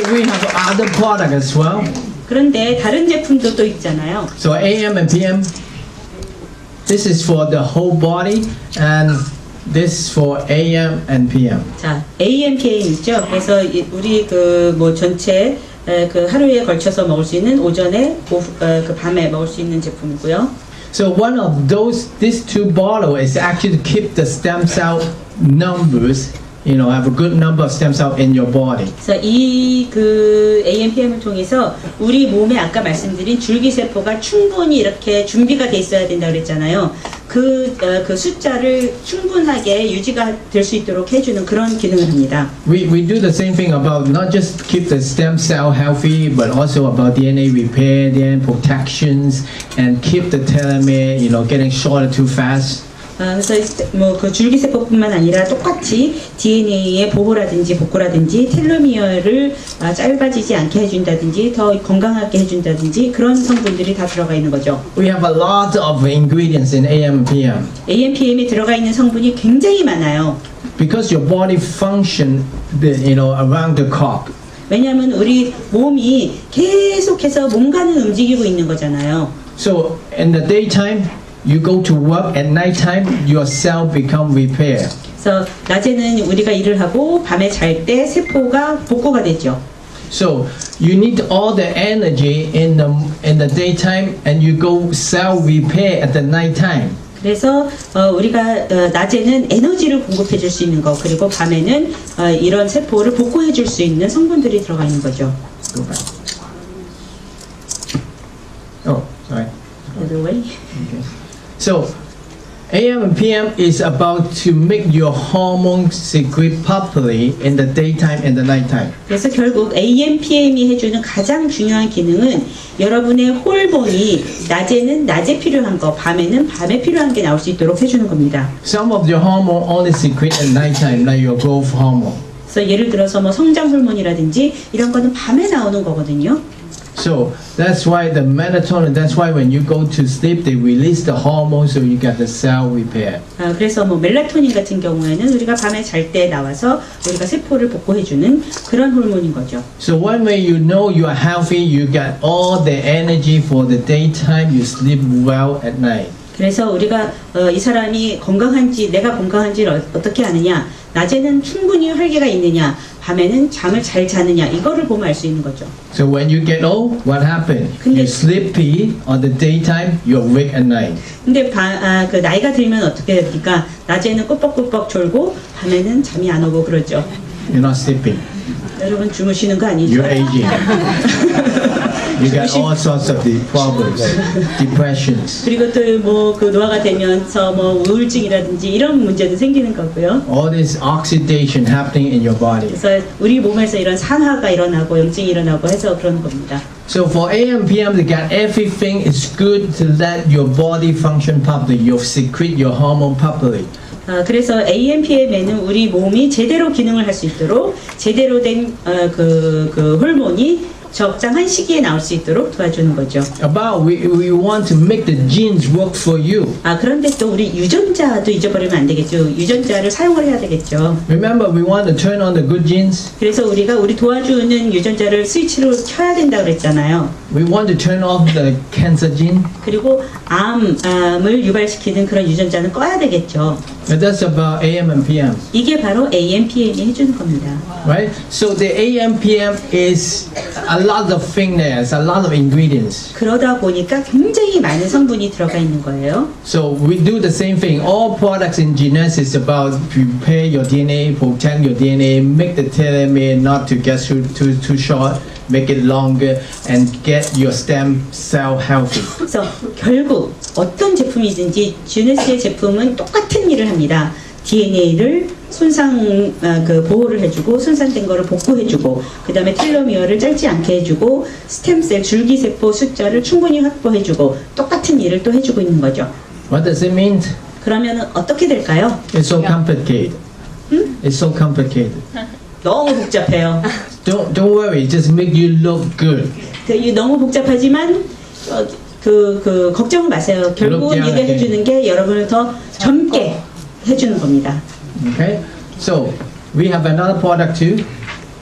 we have other product as well. 그런데 다른 제품도 또 있잖아요. So AM and PM, this is for the whole body, and this is for AM and PM. 자, AMPM 있죠. 그래서 우리 그 뭐 전체 그 하루에 걸쳐서 먹을 수 있는 오전에 그 밤에 먹을 수 있는 제품이고요. So one of these two bottles is actually to keep the stem cell numbers, have a good number of stem cells in your body. 그래서 이 그 AMPM을 통해서 우리 몸에 아까 말씀드린 줄기세포가 충분히 이렇게 준비가 돼 있어야 된다 그랬잖아요. 그 숫자를 충분하게 유지가 될 수 있도록 해주는 그런 기능을 합니다. We do the same thing about not just keep the stem cell healthy, but also about DNA repair, DNA protections, and keep the telomere, getting shorter too fast. 그래서 뭐 그 줄기세포뿐만 아니라 똑같이 DNA의 보호라든지 복구라든지 텔로미어를 짧아지지 않게 해준다든지 더 건강하게 해준다든지 그런 성분들이 다 들어가 있는 거죠. We have a lot of ingredients in AM and PM. AMPM에 들어가 있는 성분이 굉장히 많아요. Because your body function, around the clock. 왜냐하면 우리 몸이 계속해서 뭔가는 움직이고 있는 거잖아요. So in the daytime, you go to work. At nighttime, your cell become repair. 그래서 낮에는 우리가 일을 하고 밤에 잘 때 세포가 복구가 되죠. So you need all the energy in the daytime, and you go cell repair at the nighttime. 그래서 우리가 낮에는 에너지를 공급해 줄 수 있는 거 그리고 밤에는 이런 세포를 복구해 줄 수 있는 성분들이 들어가 있는 거죠. Go back. Oh, sorry. Other way. Okay. So AM and PM is about to make your hormones secrete properly in the daytime and the nighttime. 그래서 결국 AMPM이 해주는 가장 중요한 기능은 여러분의 호르몬이 낮에는 낮에 필요한 거, 밤에는 밤에 필요한 게 나올 수 있도록 해주는 겁니다. Some of your hormone only secrete at nighttime, like your growth hormone. 그래서 예를 들어서 뭐 성장 호르몬이라든지 이런 거는 밤에 나오는 거거든요. So that's why the melatonin, that's why when you go to sleep, they release the hormone so you get the cell repair. 그래서 뭐 멜라토닌 같은 경우에는 우리가 밤에 잘 때 나와서 우리가 세포를 복구해주는 그런 호르몬인 거죠. So one way you know you are healthy, you get all the energy for the daytime, you sleep well at night. 그래서 우리가 이 사람이 건강한지 내가 건강한지를 어떻게 아느냐, 낮에는 충분히 활기가 있느냐, 밤에는 잠을 잘 자느냐, 이거를 보면 알 수 있는 거죠. So when you get old, what happened? 근데- You're sleepy on the daytime, you're awake at night. 근데 그 나이가 들면 어떻게 됩니까? 낮에는 꾸벅꾸벅 졸고 밤에는 잠이 안 오고 그러죠. You're not sleeping. 여러분 주무시는 거 아니죠? You're aging. You get all sorts of the problems, depressions. 그리고 또 뭐 그 노화가 되면서 뭐 우울증이라든지 이런 문제도 생기는 거고요. All this oxidation happening in your body. 그래서 우리 몸에서 이런 산화가 일어나고 염증이 일어나고 해서 그런 겁니다. So for AM, PM to get everything, it's good to let your body function properly. You secrete your hormone properly. 그래서 AMPM에는 우리 몸이 제대로 기능을 할 수 있도록 제대로 된 그 호르몬이 적당한 시기에 나올 수 있도록 도와주는 거죠. About we want to make the genes work for you. 그런데 또 우리 유전자도 잊어버리면 안 되겠죠. 유전자를 사용을 해야 되겠죠. Remember, we want to turn on the good genes. 그래서 우리가 우리 도와주는 유전자를 스위치로 켜야 된다고 그랬잖아요. We want to turn off the cancer gene. 그리고 암을 유발시키는 그런 유전자는 꺼야 되겠죠. But that's about AM and PM, 이게 바로 AMPM이 해주는 겁니다. right? So the AM, PM is a lot of things there, it's a lot of ingredients. 그러다 보니까 굉장히 많은 성분이 들어가 있는 거예요. So we do the same thing. All products in Genesis about prepare your DNA, protect your DNA, make the telomere not to get too short, make it longer, and get your stem cell healthy. 그래서 결국 어떤 제품이든지 GNS의 제품은 똑같은 일을 합니다. DNA를 보호를 해주고 손상된 거를 복구해주고 그 다음에 텔로미어를 짧지 않게 해주고 스템셀 줄기세포 숫자를 충분히 확보해주고 똑같은 일을 또 해주고 있는 거죠. What does it mean? 그러면 어떻게 될까요? It's so complicated. It's so complicated. 너무 복잡해요. Don't worry. Just make you look good. 너무 복잡하지만 걱정을 마세요. 결국은 그렇게 이게 해주는 게 여러분을 더 젊게 해주는 겁니다. Okay. So we have another product too.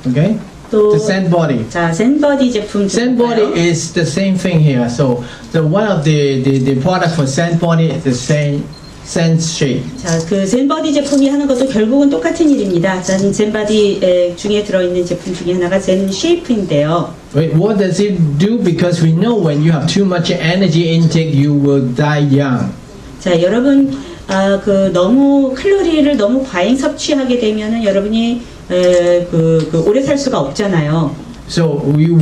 Okay. 또 The Zen Body. 자, 젠버디 제품 Zen Body is the same thing here. So one of the product for Zen Body is the same Zen shape. 자, 그 젠버디 제품이 하는 것도 결국은 똑같은 일입니다. 젠버디 중에 들어있는 제품 중에 하나가 젠 쉐이프인데요. Wait, what does it do? Because we know when you have too much energy intake, you will die young. 자, 여러분, 그 너무 칼로리를 너무 과잉 섭취하게 되면은 여러분이 오래 살 수가 없잖아요. So you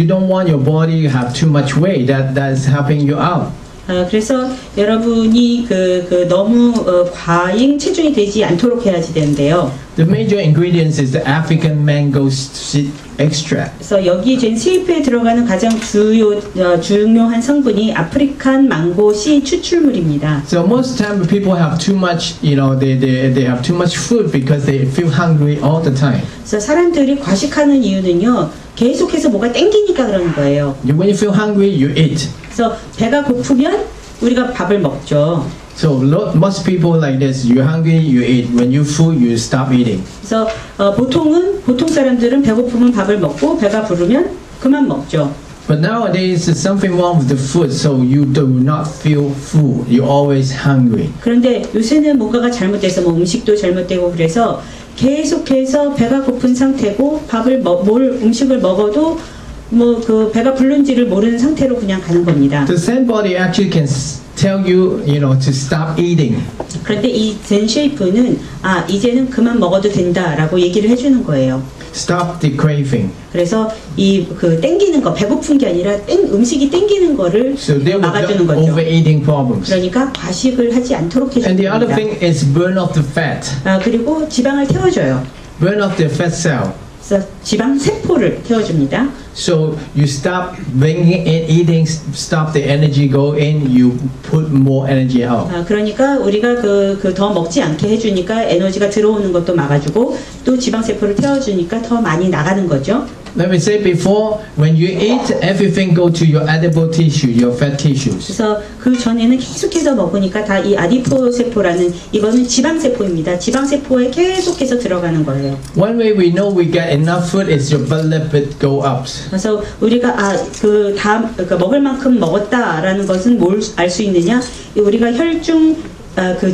don't want your body to have too much weight. That's helping you out. 그래서 여러분이 너무 과잉 체중이 되지 않도록 해야지 되는데요. The major ingredients is the African mango seed extract. 그래서 여기 젠 쉐이프에 들어가는 가장 중요한 성분이 아프리칸 망고 씨 추출물입니다. So most time people have too much, they have too much food because they feel hungry all the time. 그래서 사람들이 과식하는 이유는요, 계속해서 뭐가 땡기니까 그러는 거예요. When you feel hungry, you eat. 그래서 배가 고프면 우리가 밥을 먹죠. So most people like this, you're hungry, you eat. When you full, you stop eating. 그래서 보통 사람들은 배고프면 밥을 먹고 배가 부르면 그만 먹죠. But nowadays, there's something wrong with the food, so you do not feel full. You're always hungry. 그런데 요새는 뭔가가 잘못돼서 음식도 잘못되고 그래서 계속해서 배가 고픈 상태고 음식을 먹어도 배가 부른지를 모르는 상태로 그냥 가는 겁니다. The Zen Body actually can tell you, to stop eating. 그런데 이 젠 쉐이프는 이제는 그만 먹어도 된다라고 얘기를 해주는 거예요. Stop the craving. 그래서 땡기는 거, 배고픈 게 아니라 음식이 땡기는 거를 So they 막아주는 will 거죠. overeating problems. 그러니까 과식을 하지 않도록 해주는 And the other 겁니다. thing is burn off the fat. 그리고 지방을 태워줘요. Burn off the fat cell. 그래서 지방 세포를 태워줍니다. So you stop bringing in eating, stop the energy go in, you put more energy out. 그러니까 우리가 더 먹지 않게 해주니까 에너지가 들어오는 것도 막아주고 또 지방 세포를 태워주니까 더 많이 나가는 거죠. Let me say before, when you eat, everything go to your edible tissue, your fat tissues. 그래서 그 전에는 계속해서 먹으니까 다 이 아디포 세포라는 이거는 지방 세포입니다. 지방 세포에 계속해서 들어가는 거예요. One way we know we get enough food is your blood lipid go up. 그래서 우리가 먹을 만큼 먹었다라는 것은 뭘 알 수 있느냐? 우리가 혈중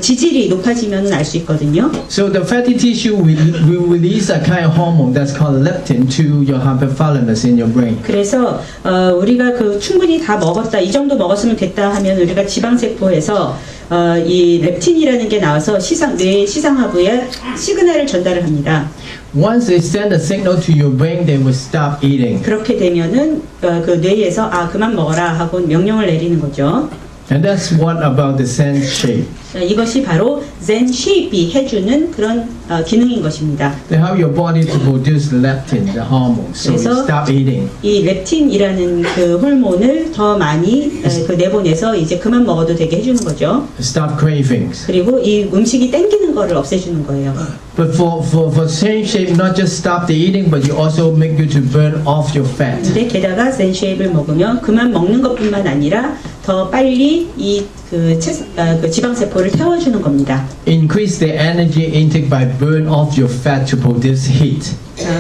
지질이 높아지면 알 수 있거든요. So the fatty tissue will release a kind of hormone that's called leptin to your hypothalamus in your brain. 그래서 우리가 충분히 다 먹었다, 이 정도 먹었으면 됐다 하면 우리가 지방 세포에서 이 렙틴이라는 게 나와서 뇌 시상하부에 시그널을 전달을 합니다. Once they send a signal to your brain, they will stop eating. 그렇게 되면은 그 뇌에서 그만 먹어라 하고 명령을 내리는 거죠. And that's what about the Zen shape. 이것이 바로 젠 쉐이프이 해주는 그런 기능인 것입니다. They help your body to produce leptin, the hormone, so you 그래서 stop eating. 이 렙틴이라는 그 호르몬을 더 많이 내보내서 이제 그만 먹어도 되게 해주는 거죠. Stop cravings. 그리고 이 음식이 땡기는 거를 없애주는 거예요. But for Zen shape, not just stop the eating, but you also make you to burn off your fat. 근데 게다가 젠 쉐이프를 먹으면 그만 먹는 것뿐만 아니라 더 빨리 그 지방 세포를 태워주는 겁니다. Increase the energy intake by burn off your fat to produce heat.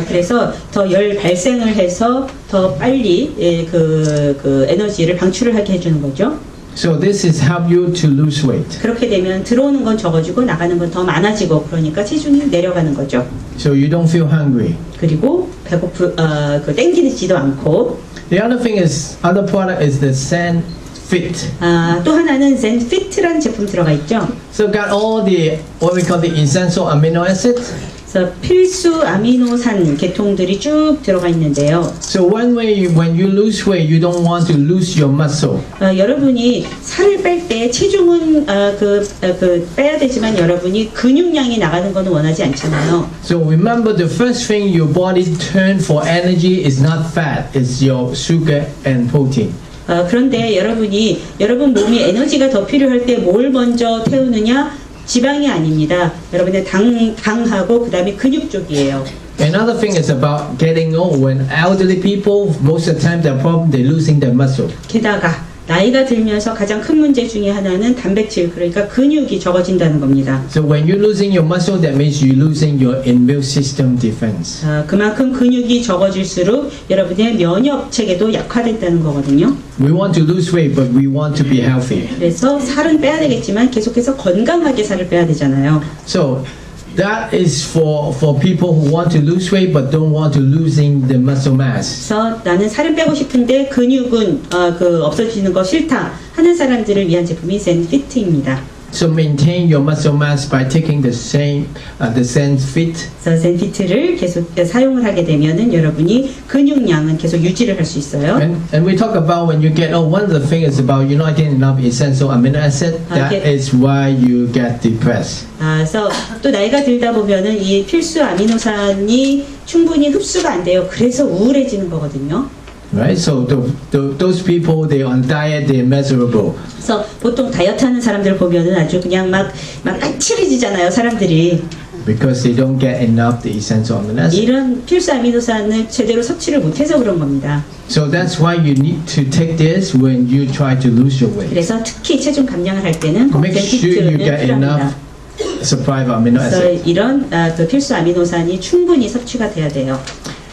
그래서 더 열 발생을 해서 더 빨리 그 에너지를 방출을 하게 해주는 거죠. So this is help you to lose weight. 그렇게 되면 들어오는 건 적어지고 나가는 건 더 많아지고 그러니까 체중이 내려가는 거죠. So you don't feel hungry. 그리고 땡기지도 않고. The other product is the Zen Fit. 또 하나는 젠 피트라는 제품 들어가 있죠. So got all the what we call the essential amino acids. 그래서 필수 아미노산 계통들이 쭉 들어가 있는데요. So one way when you lose weight, you don't want to lose your muscle. 여러분이 살을 뺄 때 체중은 빼야 되지만 여러분이 근육량이 나가는 거는 원하지 않잖아요. So remember, the first thing your body turn for energy is not fat, it's your sugar and protein. 그런데 여러분 몸이 에너지가 더 필요할 때 뭘 먼저 태우느냐? 지방이 아닙니다. 여러분의 당하고 그 다음에 근육 쪽이에요. Another thing is about getting old. When elderly people, most of the time their problem, they're losing their muscle. 게다가 나이가 들면서 가장 큰 문제 중에 하나는 단백질, 그러니까 근육이 적어진다는 겁니다. So when you're losing your muscle, that means you're losing your immune system defense. 그만큼 근육이 적어질수록 여러분의 면역 체계도 약화됐다는 거거든요. We want to lose weight, but we want to be healthy. 그래서 살은 빼야 되겠지만 계속해서 건강하게 살을 빼야 되잖아요. So that is for people who want to lose weight but don't want to losing the muscle mass. 그래서 나는 살은 빼고 싶은데 근육은 없어지는 거 싫다 하는 사람들을 위한 제품이 젠피트입니다. So maintain your muscle mass by taking the same fit. 그래서 젠피트를 계속 사용을 하게 되면은 여러분이 근육량은 계속 유지를 할 수 있어요. And we talk about when you get old, one of the things is about you're not getting enough essential amino acid. That is why you get depressed. 그래서 또 나이가 들다 보면은 이 필수 아미노산이 충분히 흡수가 안 돼요. 그래서 우울해지는 거거든요. Right? So those people, they're on diet, they're miserable. 그래서 보통 다이어트 하는 사람들 보면은 아주 그냥 막 까칠해지잖아요, 사람들이. Because they don't get enough the essential amino acid. 이런 필수 아미노산을 제대로 섭취를 못해서 그런 겁니다. So that's why you need to take this when you try to lose your weight. 그래서 특히 체중 감량을 할 때는 꼭 Make sure you 젠피트는 get 필요합니다. enough supply of amino 그래서 acid. 이런 그 필수 아미노산이 충분히 섭취가 돼야 돼요.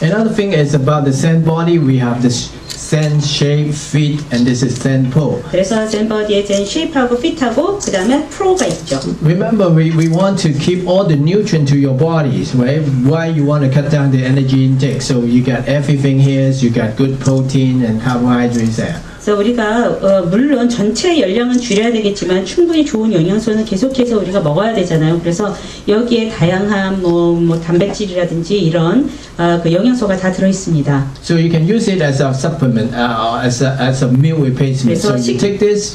Another thing is about the Zen body. We have the Zen shape, fit, and this is Zen pole. 그래서 젠버디에 젠 쉐입하고 핏하고 그 다음에 프로가 있죠. Remember, we want to keep all the nutrient to your bodies, right? Why you want to cut down the energy intake? So you got everything here. So you got good protein and carbohydrates there. 그래서 우리가 물론 전체 열량은 줄여야 되겠지만 충분히 좋은 영양소는 계속해서 우리가 먹어야 되잖아요. 그래서 여기에 다양한 뭐 단백질이라든지 이런 그 영양소가 다 들어 있습니다. So you can use it as a supplement, as a meal replacement. So you take this,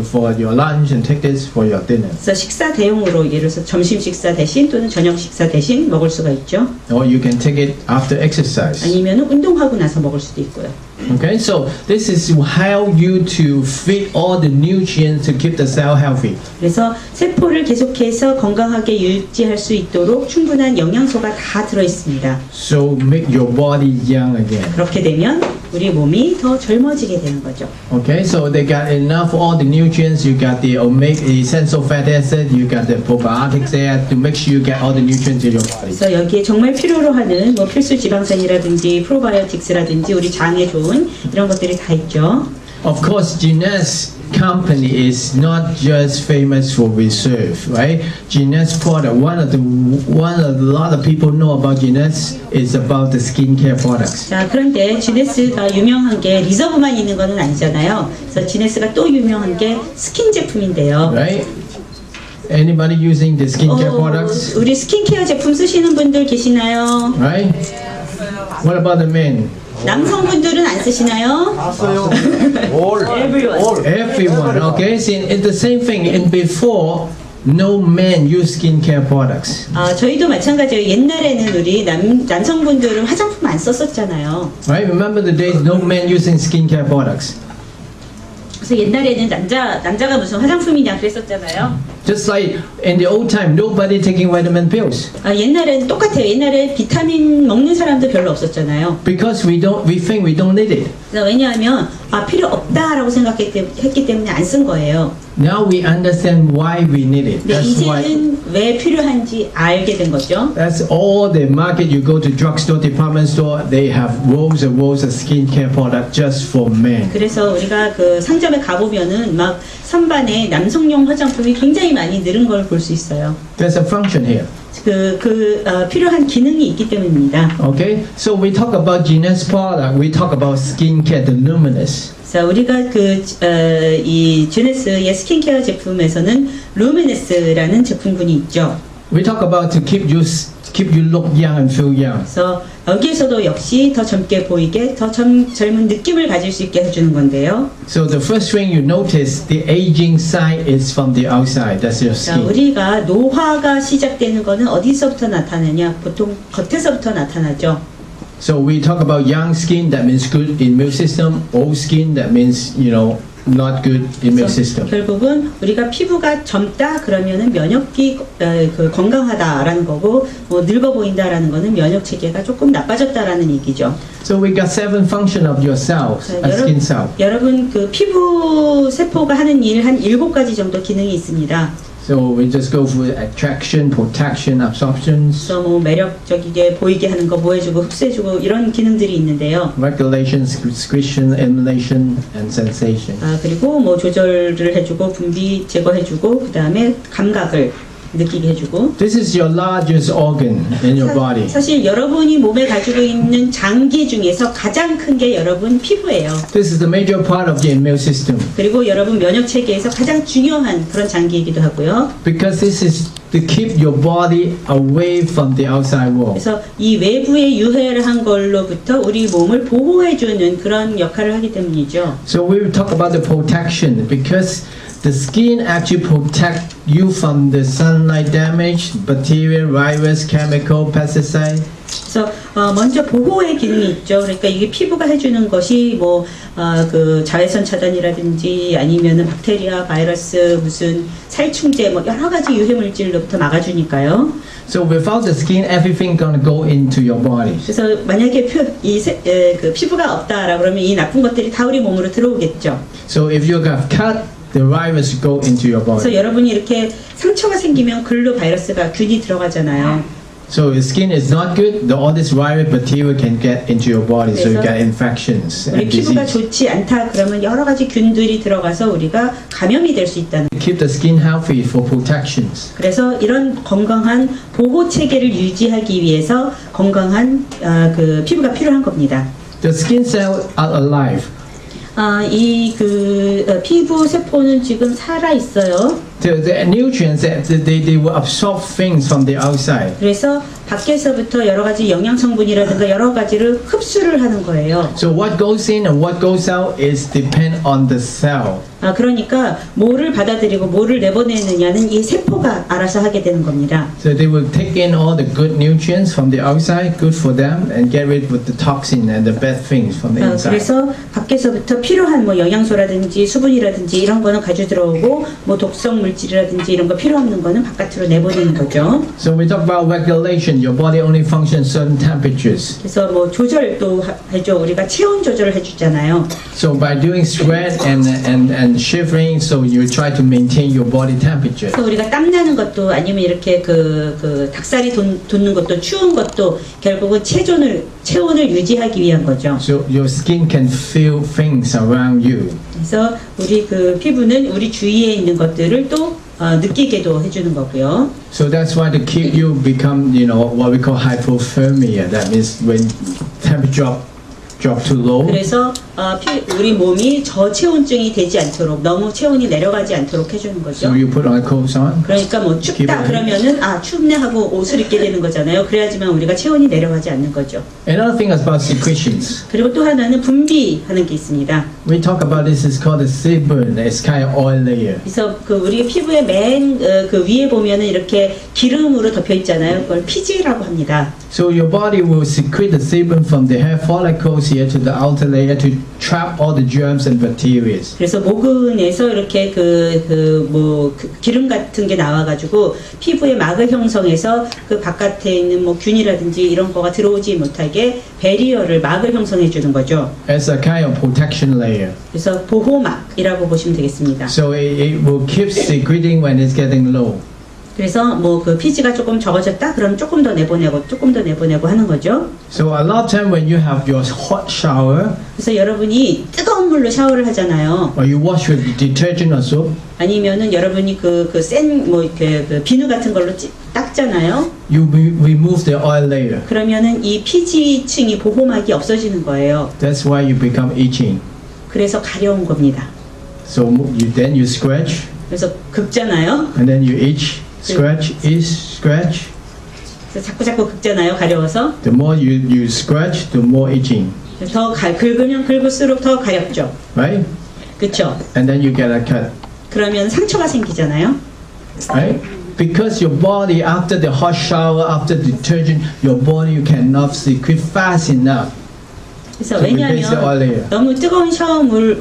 for your lunch, and take this for your dinner. 그래서 식사 대용으로 예를 들어서 점심 식사 대신 또는 저녁 식사 대신 먹을 수가 있죠. Or you can take it after exercise. 아니면 운동하고 나서 먹을 수도 있고요. Okay, so this is how you to feed all the nutrients to keep the cell healthy. 그래서 세포를 계속해서 건강하게 유지할 수 있도록 충분한 영양소가 다 들어 있습니다. So make your body young again. 그렇게 되면 우리 몸이 더 젊어지게 되는 거죠. Okay, so they got enough all the nutrients. You got the omega essential fatty acid. You got the probiotics there to make sure you get all the nutrients in your body. 그래서 여기에 정말 필요로 하는 뭐 필수 지방산이라든지 프로바이오틱스라든지 우리 장에 좋은 이런 것들이 다 있죠. Of course, Genes company is not just famous for reserve, right? Genes product, one of a lot of people know about Genes is about the skincare products. 자, 그런데 지네스가 유명한 게 리저브만 있는 거는 아니잖아요. 그래서 지네스가 또 유명한 게 스킨 제품인데요. Right? Anybody using the skincare products? 우리 스킨케어 제품 쓰시는 분들 계시나요? Right? What about the men? 남성분들은 안 쓰시나요? Everyone, okay? See, it's the same thing. And before, no men use skincare products. 저희도 마찬가지예요. 옛날에는 우리 남성분들은 화장품 안 썼었잖아요. Right? Remember the days no men using skincare products. 그래서 옛날에는 남자가 무슨 화장품이냐 그랬었잖아요. Just like in the old time, nobody taking vitamin pills. 옛날에는 똑같아요. 옛날에 비타민 먹는 사람도 별로 없었잖아요. Because we think we don't need it. 그래서 왜냐하면 필요 없다라고 생각했기 때문에 안 쓴 거예요. Now we understand why we need it. 근데 이제는 왜 필요한지 알게 된 거죠. That's all the market. You go to drugstore, department store, they have rows and rows of skincare product just for men. 그래서 우리가 그 상점에 가보면은 막 선반에 남성용 화장품이 굉장히 많이 늘은 걸 볼 수 있어요. There's a function here. 필요한 기능이 있기 때문입니다. Okay, so we talk about Genes product. We talk about skincare, the Luminous. 자, 우리가 이 지네스의 스킨케어 제품에서는 루미네스라는 제품군이 있죠. We talk about to keep you look young and feel young. 그래서 여기에서도 역시 더 젊게 보이게 더 젊은 느낌을 가질 수 있게 해주는 건데요. So the first thing you notice, the aging sign is from the outside. That's your 자, skin. 우리가 노화가 시작되는 거는 어디서부터 나타나냐? 보통 겉에서부터 나타나죠. So we talk about young skin, that means good immune system. Old skin, that means not good immune 그래서 system. 결국은 우리가 피부가 젊다 그러면은 면역기 그 건강하다라는 거고 늙어 보인다라는 거는 면역 체계가 조금 나빠졌다라는 얘기죠. So we got 7 function of your cells, skin cell. 여러분 그 피부 세포가 하는 일 한 7가지 정도 기능이 있습니다. So we just go for attraction, protection, absorptions, 그래서 뭐 매력적이게 보이게 하는 거, 뭐 해주고 흡수해주고 이런 기능들이 있는데요. regulation, excretion, elimination, and sensation. 그리고 뭐 조절을 해주고 분비 제거해주고 그 다음에 감각을 느끼게 해주고. This is your largest organ in your body. 사실 여러분이 몸에 가지고 있는 장기 중에서 가장 큰 게 여러분 피부예요. This is the major part of your immune system 그리고 여러분 면역 체계에서 가장 중요한 그런 장기이기도 하고요. because this is to keep your body away from the outside world. 그래서 이 외부의 유해한 걸로부터 우리 몸을 보호해주는 그런 역할을 하기 때문이죠. So we will talk about the protection because the skin actually protect you from the sunlight damage, bacteria, virus, chemical, pesticide. 그래서 먼저 보호의 기능이 있죠. 그러니까 이게 피부가 해주는 것이 뭐 그 자외선 차단이라든지 아니면은 박테리아, 바이러스, 무슨 살충제 뭐 여러 가지 유해 물질로부터 막아주니까요. So without the skin, everything gonna go into your body. 그래서 만약에 그 피부가 없다라 그러면 이 나쁜 것들이 다 우리 몸으로 들어오겠죠. So if you got cut, the virus go into your 그래서 body. 여러분이 이렇게 상처가 생기면 글로 바이러스가 균이 들어가잖아요. So if skin is not good, all this virus bacteria can get into your body, so you get infections 우리 and 피부가 disease. 좋지 않다 그러면 여러 가지 균들이 들어가서 우리가 감염이 될 수 있다는. Keep the skin healthy for protections. 그래서 이런 건강한 보호 체계를 유지하기 위해서 건강한 그 피부가 필요한 겁니다. The skin cells are alive. 이 피부 세포는 지금 살아 있어요. The nutrients that they will absorb things from the outside. 그래서 밖에서부터 여러 가지 영양 성분이라든가 여러 가지를 흡수를 하는 거예요. So what goes in and what goes out is depend on the cell. 그러니까 뭐를 받아들이고 뭐를 내보내느냐는 이 세포가 알아서 하게 되는 겁니다. So they will take in all the good nutrients from the outside, good for them, and get rid of the toxin and the bad things from the inside. 그래서 밖에서부터 필요한 뭐 영양소라든지 수분이라든지 이런 거는 가져 들어오고 뭐 독성 물질이라든지 이런 거 필요 없는 거는 바깥으로 내보내는 거죠. So we talk about regulation. Your body only functions certain temperatures. 그래서 뭐 조절도 해줘. 우리가 체온 조절을 해주잖아요. So by doing sweat and shivering, so you try to maintain your body temperature. 그래서 우리가 땀 나는 것도 아니면 이렇게 그 닭살이 돋는 것도 추운 것도 결국은 체온을 유지하기 위한 거죠. So your skin can feel things around you. 그래서 우리 그 피부는 우리 주위에 있는 것들을 또 느끼게도 해주는 거고요. So that's why to keep you become, what we call hypothermia. That means when temperature drop too low. 그래서 우리 몸이 저체온증이 되지 않도록 너무 체온이 내려가지 않도록 해주는 거죠. So you put on clothes on. 그러니까 뭐 춥다 그러면은 춥네 하고 옷을 입게 되는 거잖아요. 그래야지만 우리가 체온이 내려가지 않는 거죠. Another thing is about secretions. 그리고 또 하나는 분비하는 게 있습니다. We talk about this is called the sebum. It's kind of oil layer. 그래서 그 우리 피부의 맨 그 위에 보면은 이렇게 기름으로 덮여 있잖아요. 그걸 피지라고 합니다. So your body will secrete the sebum from the hair follicles here to the outer layer to trap all the germs and bacteria. 그래서 모근에서 이렇게 기름 같은 게 나와가지고 피부에 막을 형성해서 그 바깥에 있는 뭐 균이라든지 이런 거가 들어오지 못하게 배리어를 막을 형성해 주는 거죠. It's a kind of protection layer. 그래서 보호막이라고 보시면 되겠습니다. So it will keep secreting when it's getting low. 그래서 뭐 그 피지가 조금 적어졌다 그럼 조금 더 내보내고 하는 거죠. So a lot of time when you have your hot shower 그래서 여러분이 뜨거운 물로 샤워를 하잖아요. or you wash with detergent or soap, 아니면은 여러분이 그 비누 같은 걸로 닦잖아요. you remove the oil layer. 그러면은 이 피지층이 보호막이 없어지는 거예요. That's why you become itching. 그래서 가려운 겁니다. So then you scratch 그래서 긁잖아요. and then you itch, scratch, itch, scratch. 그래서 자꾸 긁잖아요. 가려워서. The more you scratch, the more itching, 더 긁으면 긁을수록 더 가렵죠. right? 그렇죠? And then you get a cut, 그러면 상처가 생기잖아요. right? because your body after the hot shower, after detergent, your body cannot secrete fast enough. 그래서 to replace the oil 왜냐하면 layer. 너무 뜨거운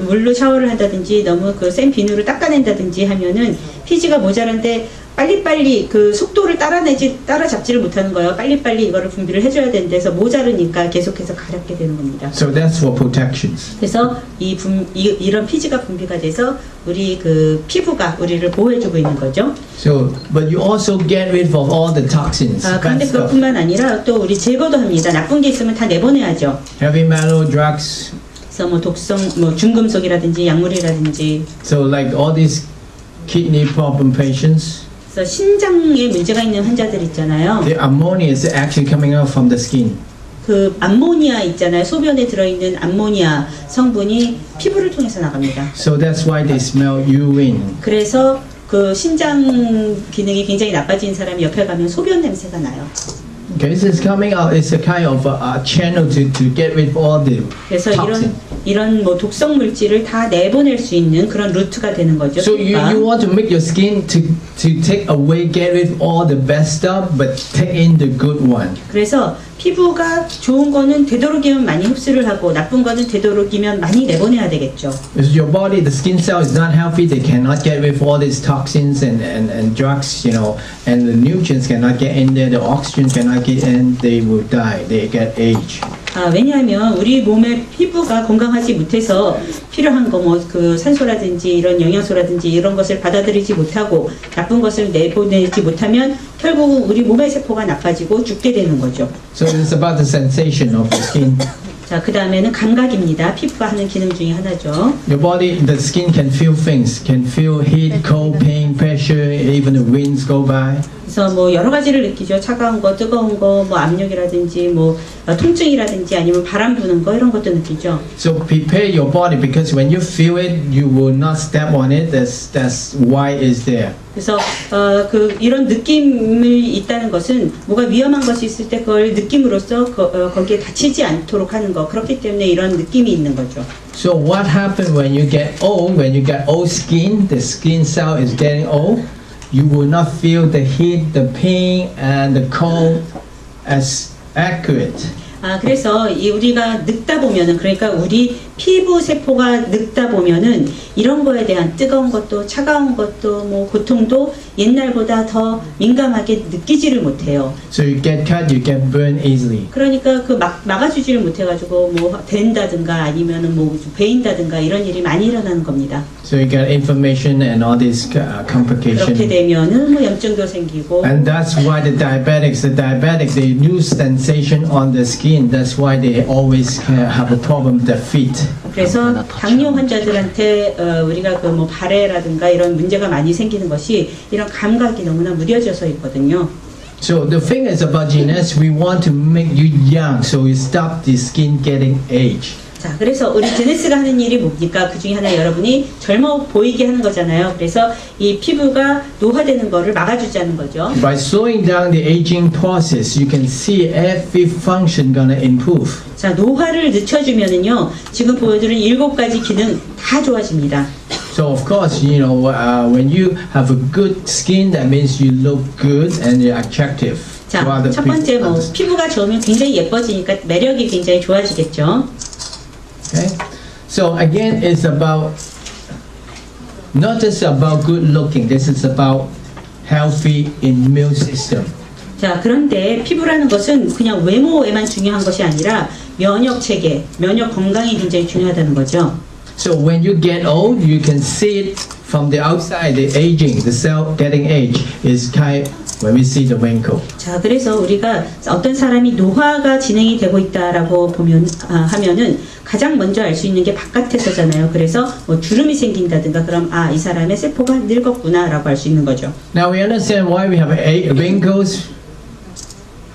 물로 샤워를 한다든지 너무 그 센 비누로 닦아낸다든지 하면은 피지가 모자란데 빨리빨리 그 속도를 따라잡지를 못하는 거예요. 빨리빨리 이거를 분비를 해줘야 되는데서 모자르니까 계속해서 가렵게 되는 겁니다. So that's for protections. 그래서 이런 피지가 분비가 돼서 우리 그 피부가 우리를 보호해주고 있는 거죠. So, but you also get rid of all the toxins, bad 그런데 stuff, 그것뿐만 아니라 또 우리 제거도 합니다. 나쁜 게 있으면 다 내보내야죠. heavy metal, drugs. 그래서 뭐 독성, 뭐 중금속이라든지 약물이라든지. So like all these kidney problem patients, 그래서 신장에 문제가 있는 환자들 있잖아요. the ammonia is actually coming out from the skin. 그 암모니아 있잖아요. 소변에 들어있는 암모니아 성분이 피부를 통해서 나갑니다. So that's why they smell urine. 그래서 그 신장 기능이 굉장히 나빠진 사람이 옆에 가면 소변 냄새가 나요. Okay, so it's coming out. It's a kind of a channel to get rid of all the 그래서 toxin. 이런 뭐 독성 물질을 다 내보낼 수 있는 그런 루트가 되는 거죠. So you want to make your skin to take away, get rid of all the bad stuff, but take in the good one. 그래서 피부가 좋은 거는 되도록이면 많이 흡수를 하고 나쁜 거는 되도록이면 많이 내보내야 되겠죠. If your body, the skin cell is not healthy, they cannot get rid of all these toxins and drugs, you know, and the nutrients cannot get in there, the oxygen cannot get in, they will die, they get age. 왜냐하면 우리 몸의 피부가 건강하지 못해서 필요한 거 뭐 그 산소라든지 이런 영양소라든지 이런 것을 받아들이지 못하고 나쁜 것을 내보내지 못하면 결국은 우리 몸의 세포가 나빠지고 죽게 되는 거죠. So it's about the sensation of the skin. 자, 그 다음에는 감각입니다. 피부가 하는 기능 중에 하나죠. Your body, the skin can feel things, can feel heat, cold, pain, pressure, even the winds go by. 그래서 뭐 여러 가지를 느끼죠. 차가운 거, 뜨거운 거, 뭐 압력이라든지, 뭐 통증이라든지 아니면 바람 부는 거 이런 것도 느끼죠. So prepare your body because when you feel it, you will not step on it. That's why it's there. 그래서 이런 느낌이 있다는 것은 뭐가 위험한 것이 있을 때 그걸 느낌으로써 거기에 다치지 않도록 하는 거. 그렇기 때문에 이런 느낌이 있는 거죠. So what happens when you get old? When you get old skin, the skin cell is getting old. You will not feel the heat, the pain, and the cold as accurate. 그래서 우리가 늙다 보면은 그러니까 우리 피부 세포가 늙다 보면은 이런 거에 대한 뜨거운 것도 차가운 것도 뭐 고통도 옛날보다 더 민감하게 느끼지를 못해요. So you get cut, you get burned easily. 그러니까 그 막아주지를 못해가지고 뭐 된다든가 아니면은 뭐 베인다든가 이런 일이 많이 일어나는 겁니다. So you get inflammation and all these 그렇게 complications. 되면은 뭐 염증도 생기고. And that's why the diabetics, they lose sensation on the skin. That's why they always have a problem with their feet. 그래서 당뇨 환자들한테 우리가 그 뭐 발해라든가 이런 문제가 많이 생기는 것이 이런 감각이 너무나 무뎌져서 있거든요. So the thing is about GNS, we want to make you young, so we stop the skin getting age. 자, 그래서 우리 제네스가 하는 일이 뭡니까? 그 중에 하나 여러분이 젊어 보이게 하는 거잖아요. 그래서 이 피부가 노화되는 거를 막아주자는 거죠. By slowing down the aging process, you can see every function gonna improve. 자, 노화를 늦춰주면은요, 지금 보여드린 7가지 기능 다 좋아집니다. So of course, you know, when you have a good skin, that means you look good and you're attractive. 자, 첫 번째 뭐 피부가 좋으면 굉장히 예뻐지니까 매력이 굉장히 좋아지겠죠. Okay, so again, it's about not just about good looking. This is about healthy immune system. 자, 그런데 피부라는 것은 그냥 외모에만 중요한 것이 아니라 면역 체계, 면역 건강이 굉장히 중요하다는 거죠. So when you get old, you can see it from the outside. The aging, the cell getting age is kind. When we see the wrinkle. 자, 그래서 우리가 어떤 사람이 노화가 진행이 되고 있다라고 하면은 가장 먼저 알 수 있는 게 바깥에서잖아요. 그래서 뭐 주름이 생긴다든가 그럼 이 사람의 세포가 늙었구나라고 알 수 있는 거죠. Now we understand why we have wrinkles.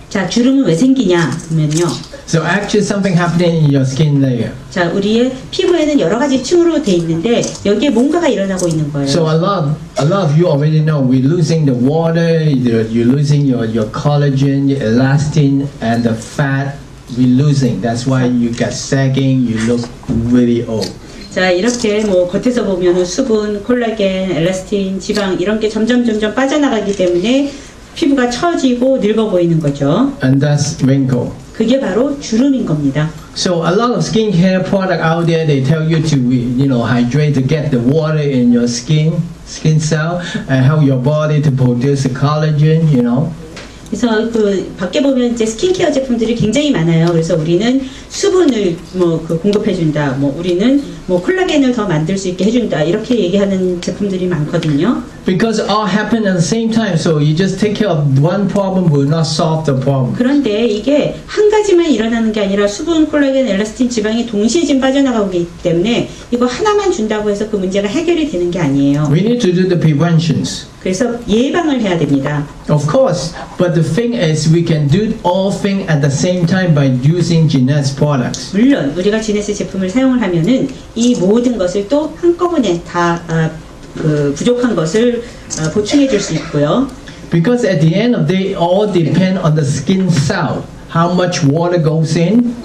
자, 주름은 왜 생기냐 하면요. So actually something happening in your skin layer. 자, 우리의 피부에는 여러 가지 층으로 돼 있는데 여기에 뭔가가 일어나고 있는 거예요. So a lot of you already know we're losing the water, you're losing your collagen, your elastin, and the fat we're losing. That's why you get sagging, you look really old. 자, 이렇게 뭐 겉에서 보면은 수분, 콜라겐, 엘라스틴, 지방 이런 게 점점 빠져나가기 때문에 피부가 처지고 늙어 보이는 거죠. And that's wrinkle. 그게 바로 주름인 겁니다. So a lot of skincare product out there, they tell you to, hydrate to get the water in your skin cell, and help your body to produce the collagen, 그래서 그 밖에 보면 이제 스킨케어 제품들이 굉장히 많아요. 그래서 우리는 수분을 공급해 준다. 우리는 콜라겐을 더 만들 수 있게 해준다. 이렇게 얘기하는 제품들이 많거든요. Because all happen at the same time, so you just take care of one problem will not solve the problem. 그런데 이게 한 가지만 일어나는 게 아니라 수분, 콜라겐, 엘라스틴, 지방이 동시에 지금 빠져나가기 때문에 이거 하나만 준다고 해서 그 문제가 해결이 되는 게 아니에요. We need to do the preventions. 그래서 예방을 해야 됩니다. Of course, but the thing is we can do all things at the same time by using Genes products. 물론 우리가 지네스 제품을 사용을 하면은 이 모든 것을 또 한꺼번에 다 부족한 것을 보충해 줄 수 있고요. Because at the end of the day, all depend on the skin cell. How much water goes in.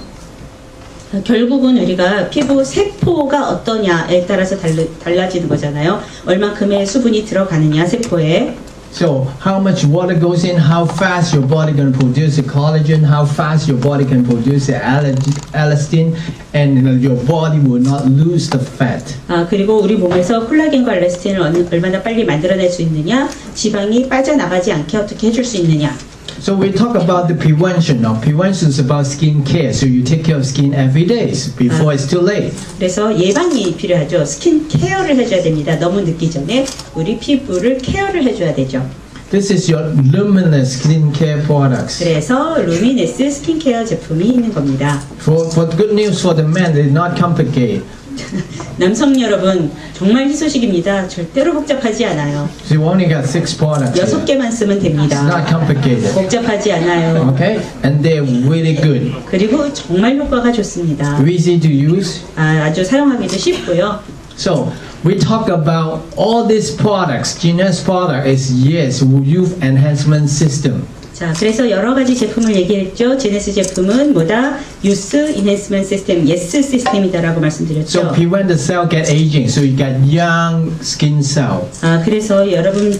결국은 우리가 피부 세포가 어떠냐에 따라서 달라지는 거잖아요. 얼만큼의 수분이 들어가느냐 세포에. So how much water goes in, how fast your body can produce the collagen, how fast your body can produce the elastin, and your body will not lose the fat. 그리고 우리 몸에서 콜라겐과 엘라스틴을 얼마나 빨리 만들어낼 수 있느냐, 지방이 빠져나가지 않게 어떻게 해줄 수 있느냐. So we talk about the prevention. Now, prevention is about skin care. So you take care of skin every day before it's too late. 그래서 예방이 필요하죠. 스킨 케어를 해줘야 됩니다. 너무 늦기 전에 우리 피부를 케어를 해줘야 되죠. This is your Luminous skincare products. 그래서 루미네스 스킨케어 제품이 있는 겁니다. For good news for the men, they're not complicated. 남성 여러분, 정말 희소식입니다. 절대로 복잡하지 않아요. So you only got 6 products. 6개만 쓰면 It's 됩니다. not complicated. 복잡하지 않아요. Okay? And they're really good. 그리고 정말 효과가 좋습니다. Easy to use. 아주 사용하기도 쉽고요. So we talk about all these products. Genes product is youth enhancement system. 자, 그래서 여러 가지 제품을 얘기했죠. 제네스 제품은 뭐다? 유스 인핸스먼트 시스템, 예스 시스템이다라고 말씀드렸죠. So prevent the cell get aging. So you got young skin cell. 그래서 여러분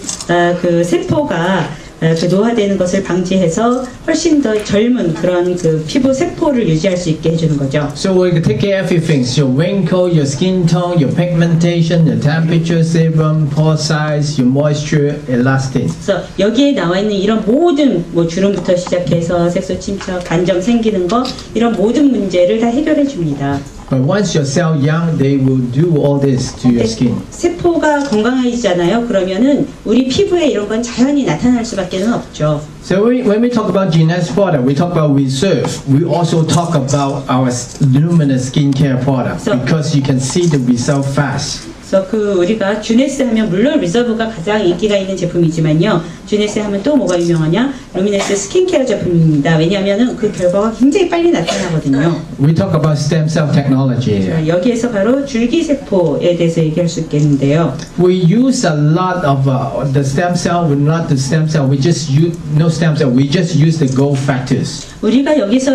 그 세포가 그 노화되는 것을 방지해서 훨씬 더 젊은 그런 그 피부 세포를 유지할 수 있게 해주는 거죠. So we can take care of everything. Your wrinkle, your skin tone, your pigmentation, your temperature, sebum, pore size, your moisture, elastin. 그래서 여기에 나와 있는 이런 모든 주름부터 시작해서 색소 침착, 간점 생기는 거 이런 모든 문제를 다 해결해 줍니다. But once your cell young, they will do all this to your skin. 세포가 건강해지잖아요. 그러면은 우리 피부에 이런 건 자연히 나타날 수밖에는 없죠. So when we talk about Genes product, we talk about Reserve. We also talk about our Luminous skincare product because you can see the result fast. 그래서 그 우리가 주네스 하면 물론 리저브가 가장 인기가 있는 제품이지만요. 주네스 하면 또 뭐가 유명하냐? 루미네스 스킨케어 제품입니다. 왜냐하면은 그 결과가 굉장히 빨리 나타나거든요. We talk about stem cell technology. 자, 여기에서 바로 줄기세포에 대해서 얘기할 수 있겠는데요. We use a lot of the stem cell, not the stem cell. We just use no stem cell. We just use the growth factors. 우리가 여기서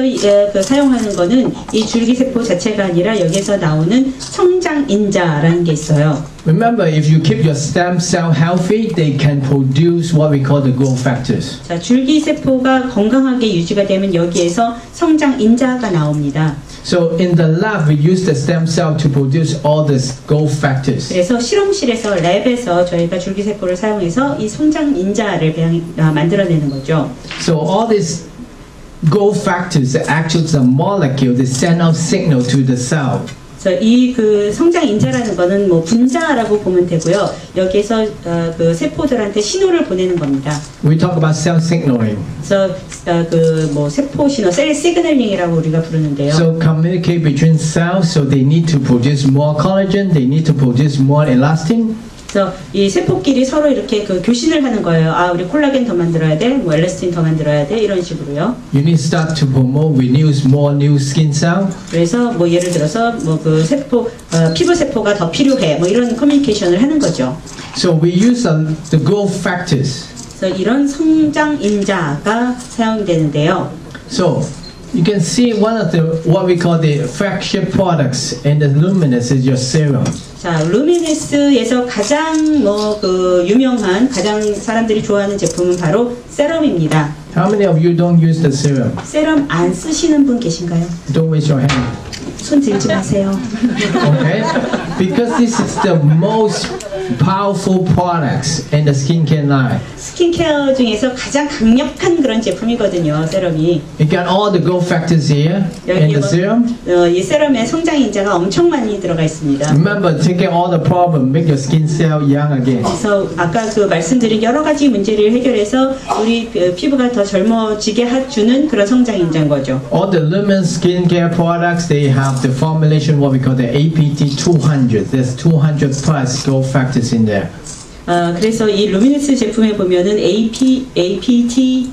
그 사용하는 거는 이 줄기세포 자체가 아니라 여기서 나오는 성장인자라는 게 있어요. Remember, if you keep your stem cell healthy, they can produce what we call the growth factors. 자, 줄기세포가 건강하게 유지가 되면 여기에서 성장인자가 나옵니다. So in the lab, we use the stem cell to produce all the growth factors. 그래서 실험실에서 랩에서 저희가 줄기세포를 사용해서 이 성장인자를 만들어내는 거죠. So all these growth factors are actually the molecule that send out signal to the cell. 그래서 이 그 성장인자라는 거는 뭐 분자라고 보면 되고요. 여기에서 그 세포들한테 신호를 보내는 겁니다. We talk about cell signaling. 그래서 그 뭐 세포 신호, 셀 시그널링이라고 우리가 부르는데요. So communicate between cells, so they need to produce more collagen, they need to produce more elastin. 그래서 이 세포끼리 서로 이렇게 그 교신을 하는 거예요. 아, 우리 콜라겐 더 만들어야 돼, 뭐 엘라스틴 더 만들어야 돼, 이런 식으로요. You need to start to promote, renew more new skin cell. 그래서 뭐 예를 들어서 뭐 그 세포, 피부 세포가 더 필요해, 뭐 이런 커뮤니케이션을 하는 거죠. So we use the growth factors. 그래서 이런 성장인자가 사용되는데요. So You can see one of the what we call the flagship products in the Luminous is your serum. 자, 루미네스에서 가장 유명한 가장 사람들이 좋아하는 제품은 바로 세럼입니다. How many of you don't use the serum? 세럼 안 쓰시는 분 계신가요? Don't raise your hand. 손 들지 마세요. Okay? Because this is the most powerful products in the skincare line. 스킨케어 중에서 가장 강력한 그런 제품이거든요, 세럼이. You got all the growth factors here in the serum. 이 세럼에 성장인자가 엄청 많이 들어가 있습니다. Remember, taking all the problem, make your skin cell young again. 그래서 아까 그 말씀드린 여러 가지 문제를 해결해서 우리 피부가 더 젊어지게 해주는 그런 성장인자인 거죠. All the Luminous skincare products, they have the formulation what we call the APT 200. There's 200 plus growth factors in there. 그래서 이 루미네스 제품에 보면은 APT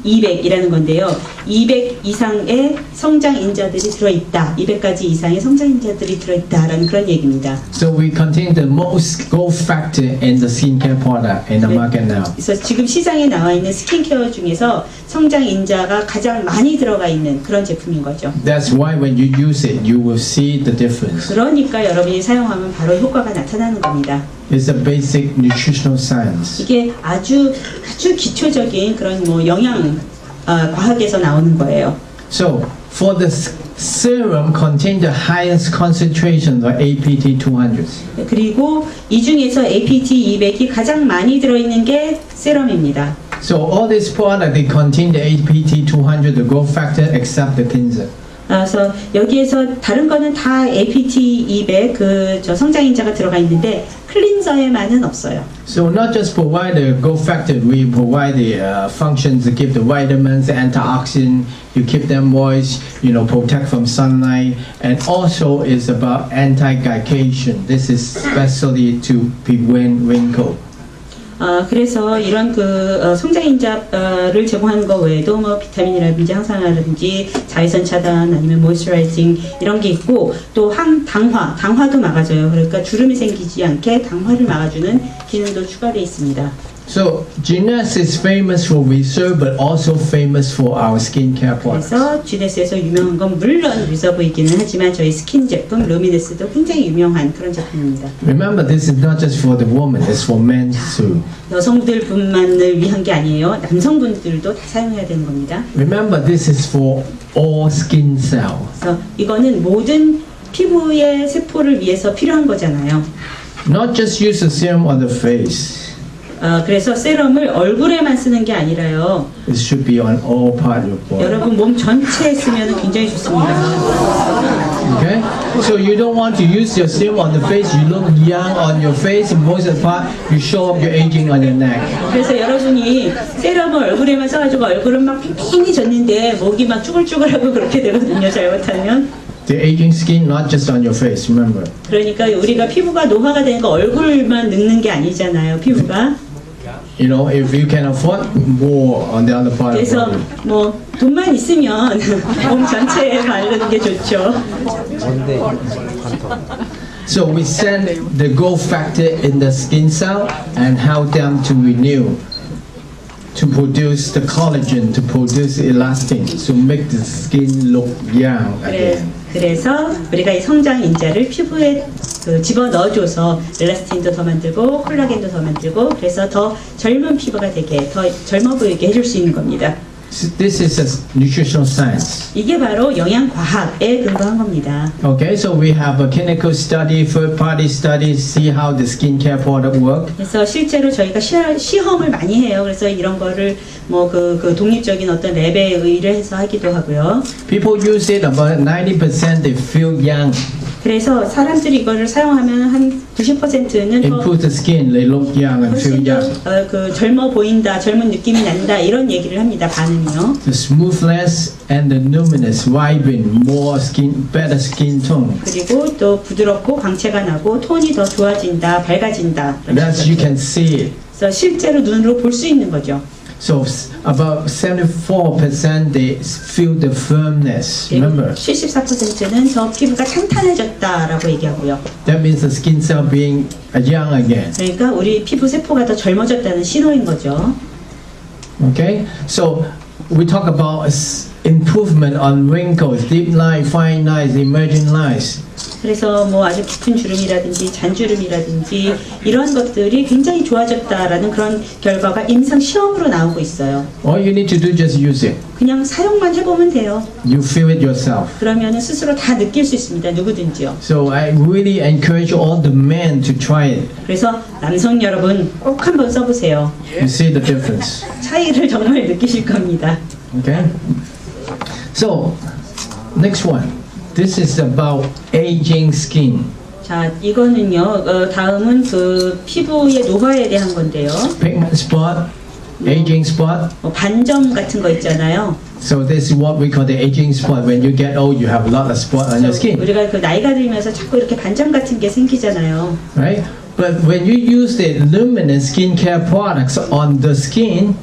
200이라는 건데요. 200 이상의 성장인자들이 들어있다. 200가지 이상의 성장인자들이 들어있다라는 그런 얘기입니다. So we contain the most growth factor in the skincare product in the market now. 그래서 지금 시장에 나와 있는 스킨케어 중에서 성장인자가 가장 많이 들어가 있는 그런 제품인 거죠. That's why when you use it, you will see the difference. 그러니까 여러분이 사용하면 바로 효과가 나타나는 겁니다. It's a basic nutritional science. 이게 아주 기초적인 그런 영양 과학에서 나오는 거예요. So for the serum contain the highest concentration of APT 200s. 그리고 이 중에서 APT 200이 가장 많이 들어있는 게 세럼입니다. So all these products they contain the APT 200, the growth factor, except the cleanser. 그래서 여기에서 다른 거는 다 APT 200 성장인자가 들어가 있는데 클린저에만은 없어요. So not just provide the growth factor, we provide the functions to give the vitamins, antioxidant, you keep them moist, protect from sunlight, and also is about anti-glycation. This is especially to prevent wrinkle. 그래서 이런 성장인자를 제공하는 것 외에도 비타민이라든지 항산화라든지 자외선 차단 아니면 모이스처라이징 이런 게 있고 또 당화도 막아줘요. 그러니까 주름이 생기지 않게 당화를 막아주는 기능도 추가되어 있습니다. So Genes is famous for research, but also famous for our skincare products. 그래서 GNS에서 유명한 건 물론 리서브이기는 하지만 저희 스킨 제품 루미네스도 굉장히 유명한 그런 제품입니다. Remember, this is not just for the woman; it's for men too. 여성들뿐만을 위한 게 아니에요. 남성분들도 다 사용해야 되는 겁니다. Remember, this is for all skin cells. 그래서 이거는 모든 피부의 세포를 위해서 필요한 거잖아요. Not just use the serum on the face. 그래서 세럼을 얼굴에만 쓰는 게 아니라요. It should be on all part of your body. 여러분 몸 전체에 쓰면 굉장히 좋습니다. Okay? So you don't want to use your serum on the face. You look young on your face, and most of the part you show up your aging on your neck. 그래서 여러분이 세럼을 얼굴에만 써가지고 얼굴은 막 팽팽해졌는데 목이 막 쭈글쭈글하고 그렇게 되거든요. 잘못하면. The aging skin, not just on your face. Remember. 그러니까 우리가 피부가 노화가 되는 거 얼굴만 늙는 게 아니잖아요. 피부가. If you can afford more on the other part of 그래서 the body. 돈만 있으면 몸 전체에 바르는 게 좋죠. So we send the growth factor in the skin cell and help them to renew, to produce the collagen, to produce elastin, to make the skin look young again. 그래서 우리가 이 성장인자를 피부에 집어 넣어줘서 엘라스틴도 더 만들고 콜라겐도 더 만들고 그래서 더 젊은 피부가 되게 더 젊어 보이게 해줄 수 있는 겁니다. This is a nutritional science. 이게 바로 영양 과학에 근거한 겁니다. Okay, so we have a clinical study, third-party study, see how the skincare product work. 그래서 실제로 저희가 시험을 많이 해요. 그래서 이런 거를 그 독립적인 어떤 랩에 의뢰해서 하기도 하고요. People use it about 90% they feel young. 그래서 사람들이 이거를 사용하면 한 90%는 더 Improve the skin, they look young and feel 훨씬 young. 더 젊어 보인다, 젊은 느낌이 난다 이런 얘기를 합니다. 반응이요. The smoothness and the luminous, vibrant, more skin, better skin tone. 그리고 또 부드럽고 광채가 나고 톤이 더 좋아진다, 밝아진다. That you can see it. 그래서 실제로 눈으로 볼 수 있는 거죠. So about 74% they feel the firmness. Remember, 74%는 더 피부가 탄탄해졌다라고 얘기하고요. that means the skin cell being young again. 그러니까 우리 피부 세포가 더 젊어졌다는 신호인 거죠. Okay, so we talk about improvement on wrinkles, deep lines, fine lines, emerging lines. 그래서 뭐 아주 깊은 주름이라든지 잔주름이라든지 이런 것들이 굉장히 좋아졌다라는 그런 결과가 임상 시험으로 나오고 있어요. All you need to do just use it. 그냥 사용만 해보면 돼요. You feel it yourself. 그러면은 스스로 다 느낄 수 있습니다. 누구든지요. So I really encourage all the men to try it. 그래서 남성 여러분 꼭 한번 써보세요. You see the difference. 차이를 정말 느끼실 겁니다. Okay? So, next one. This is about aging skin. 자, 이거는요. 다음은 그 피부의 노화에 대한 건데요. Pigment spot, aging spot. 반점 같은 거 있잖아요. So this is what we call the aging spot. When you get old, you have a lot of spot on your skin, 우리가 그 나이가 들면서 자꾸 이렇게 반점 같은 게 생기잖아요. right? But when you use the luminous skincare products on the skin,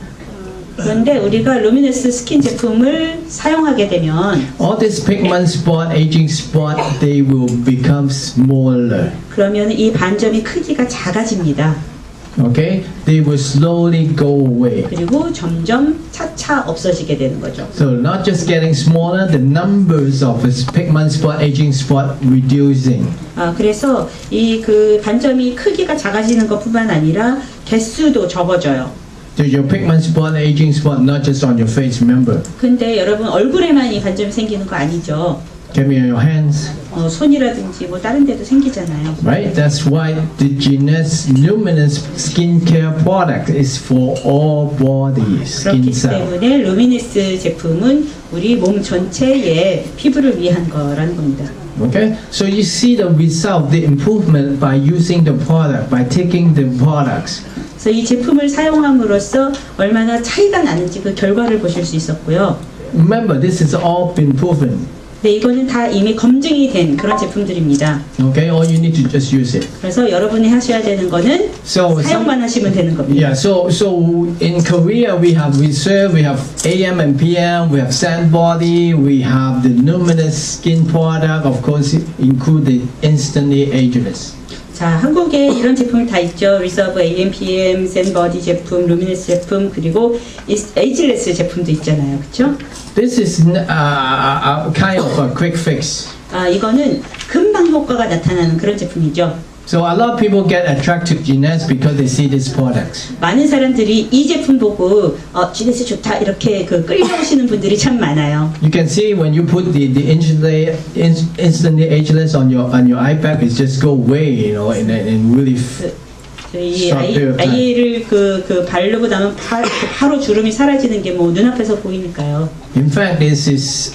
그런데 우리가 루미너스 스킨 제품을 사용하게 되면 all this pigment spot, aging spot, they will become smaller. 그러면 이 반점이 크기가 작아집니다. Okay? They will slowly go away. 그리고 점점 차차 없어지게 되는 거죠. So not just getting smaller, the numbers of this pigment spot, aging spot reducing. 그래서 이 그 반점이 크기가 작아지는 것뿐만 아니라 개수도 적어져요. So your pigment spot, aging spot, not just on your face, remember. 근데 여러분 얼굴에만 이 반점이 생기는 거 아니죠. Give me your hands. 손이라든지 뭐 다른 데도 생기잖아요. Right? That's why the Genes Luminous Skincare product is for all bodies, skin 그렇기 cell. 때문에 루미니스 제품은 우리 몸 전체의 피부를 위한 거라는 겁니다. Okay? So you see the result, the improvement by using the product, by taking the products. 그래서 이 제품을 사용함으로써 얼마나 차이가 나는지 그 결과를 보실 수 있었고요. Remember, this has all been proven. 네, 이거는 다 이미 검증이 된 그런 제품들입니다. Okay? All you need to just use it. 그래서 여러분이 하셔야 되는 거는 So 사용만 하시면 되는 겁니다. yeah, so in Korea we have reserve, we have AM and PM, we have sand body, we have the luminous skin product, of course include the instantly ageless. 자, 한국에 이런 제품이 다 있죠. 리서브 AMPM, 샌버디 제품, 루미너스 제품, 그리고 에이지레스 제품도 있잖아요. 그렇죠? This is kind of a quick fix. 이거는 금방 효과가 나타나는 그런 제품이죠. So a lot of people get attracted to Genes because they see these products. 많은 사람들이 이 제품 보고 지네스 좋다 이렇게 그 끌려오시는 분들이 참 많아요. You can see when you put the instantly ageless on your eye bag, it just go away, you know, in really 이 short period of time. 아이를 그 바르고 나면 바로 주름이 사라지는 게 뭐 눈앞에서 보이니까요. In fact, this is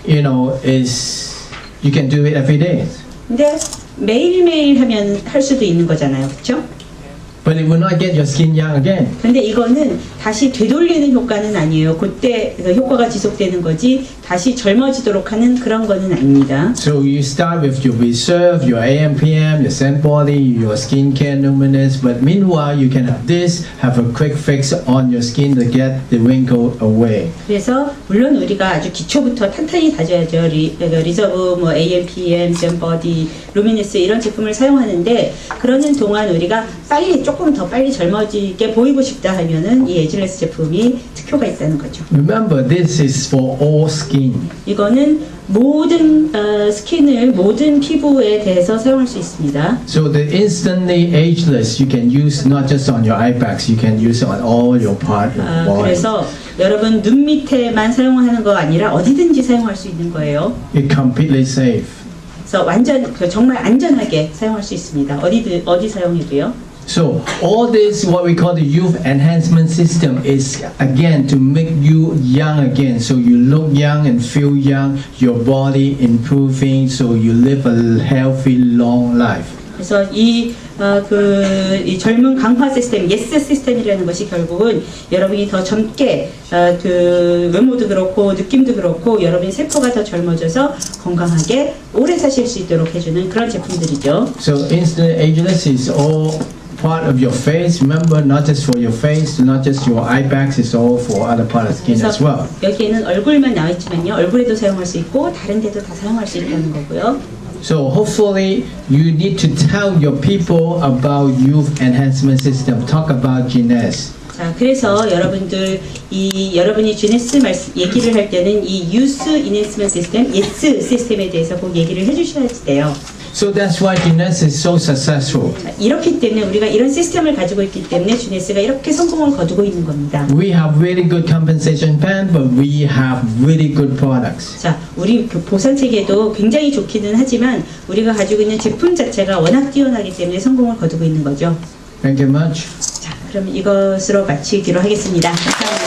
you know, is you can do it every day. 근데 매일매일 하면 할 수도 있는 거잖아요. 그렇죠? But it will not get your skin young again. 근데 이거는 다시 되돌리는 효과는 아니에요. 그때 그 효과가 지속되는 거지 다시 젊어지도록 하는 그런 거는 아닙니다. So you start with your reserve, your AMPM, your scent body, your skincare luminous. But meanwhile, you can have this, have a quick fix on your skin to get the wrinkle away. 그래서 물론 우리가 아주 기초부터 탄탄히 다져야죠. 리저브, 뭐 AMPM, 젠버디, 루미니스 이런 제품을 사용하는데 그러는 동안 우리가 조금 더 빨리 젊어지게 보이고 싶다 하면은 이 에이지레스 제품이 특효가 있다는 거죠. Remember, this is for all skin. 이거는 모든 스킨을 모든 피부에 대해서 사용할 수 있습니다. So the instantly ageless, you can use not just on your eye bags, you can use it on all your part of the body. 그래서 여러분 눈 밑에만 사용하는 거 아니라 어디든지 사용할 수 있는 거예요. It's completely safe. 그래서 완전 정말 안전하게 사용할 수 있습니다. 어디 사용해도요. So all this, what we call the youth enhancement system, is again to make you young again. So you look young and feel young, your body improving, so you live a healthy, long life. 그래서 이 젊은 강화 시스템, 예스 시스템이라는 것이 결국은 여러분이 더 젊게 그 외모도 그렇고 느낌도 그렇고 여러분의 세포가 더 젊어져서 건강하게 오래 사실 수 있도록 해주는 그런 제품들이죠. So instant ageless is all part of your face. Remember, not just for your face, not just your eye bags, it's all for other part of skin as well. 여기에는 얼굴만 나와 있지만요, 얼굴에도 사용할 수 있고 다른 데도 다 사용할 수 있다는 거고요. So hopefully you need to tell your people about youth enhancement system. Talk about Genes. 자, 그래서 여러분이 GNS 얘기를 할 때는 이 Youth Enhancement System, YES 시스템에 대해서 꼭 얘기를 해주셔야 돼요. So that's why GNS is so successful. 자, 이렇기 때문에 우리가 이런 시스템을 가지고 있기 때문에 GNS가 이렇게 성공을 거두고 있는 겁니다. We have very good compensation plan, but we have really good products. 자, 우리 보상 체계도 굉장히 좋기는 하지만 우리가 가지고 있는 제품 자체가 워낙 뛰어나기 때문에 성공을 거두고 있는 거죠. Thank you much. 자, 그럼 이것으로 마치기로 하겠습니다. 감사합니다.